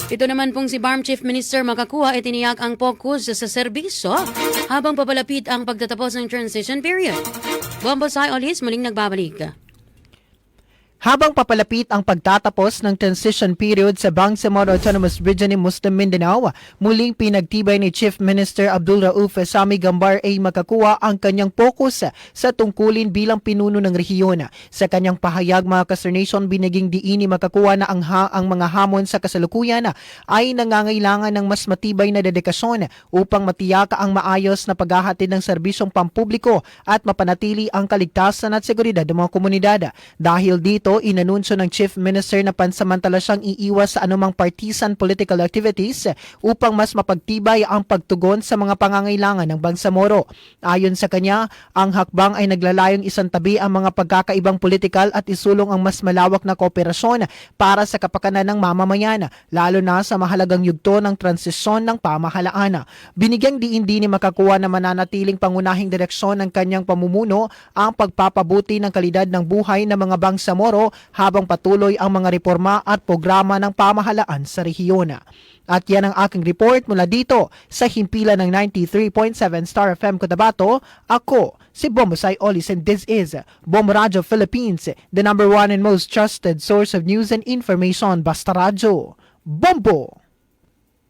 Ito naman pong si BARM Chief Minister Makakuha itiniyak ang focus sa serbisyo habang papalapit ang pagtatapos ng transition period. Bombosay Olis muling nagbabalik. Habang papalapit ang pagtatapos ng transition period sa Bangsamoro Autonomous Region ng Muslim Mindanao, muling pinagtibay ni Chief Minister Abdul Rauf Sami Gambar ay Makakuha ang kanyang focus sa tungkulin bilang pinuno ng rehiyon. Sa kanyang pahayag, mga ka-Nation, biniging diin ni Makakuha na ang mga hamon sa kasalukuyan ay nangangailangan ng mas matibay na dedikasyon upang matiyak ang maayos na paghahatid ng serbisyong pampubliko at mapanatili ang kaligtasan at seguridad ng mga komunidad. Dahil dito, inanunsyo ng Chief Minister na pansamantala siyang iiwas sa anumang partisan political activities upang mas mapagtibay ang pagtugon sa mga pangangailangan ng Bangsamoro. Ayon sa kanya, ang hakbang ay naglalayong isantabi ang mga pagkakaibang politikal at isulong ang mas malawak na kooperasyon para sa kapakanan ng mamamayan, lalo na sa mahalagang yugto ng transisyon ng pamahalaan. Binigyang diin din ni Makakuha na mananatiling pangunahing direksyon ng kanyang pamumuno ang pagpapabuti ng kalidad ng buhay ng mga Bangsamoro habang patuloy ang mga reforma at programa ng pamahalaan sa rehiyon. At yan ang aking report mula dito sa himpilan ng 93.7 Star FM Cotabato. Ako si Bombosay Olis and this is Bombo Radio Philippines, the #1 and most trusted source of news and information. Basta Radio. Bombo!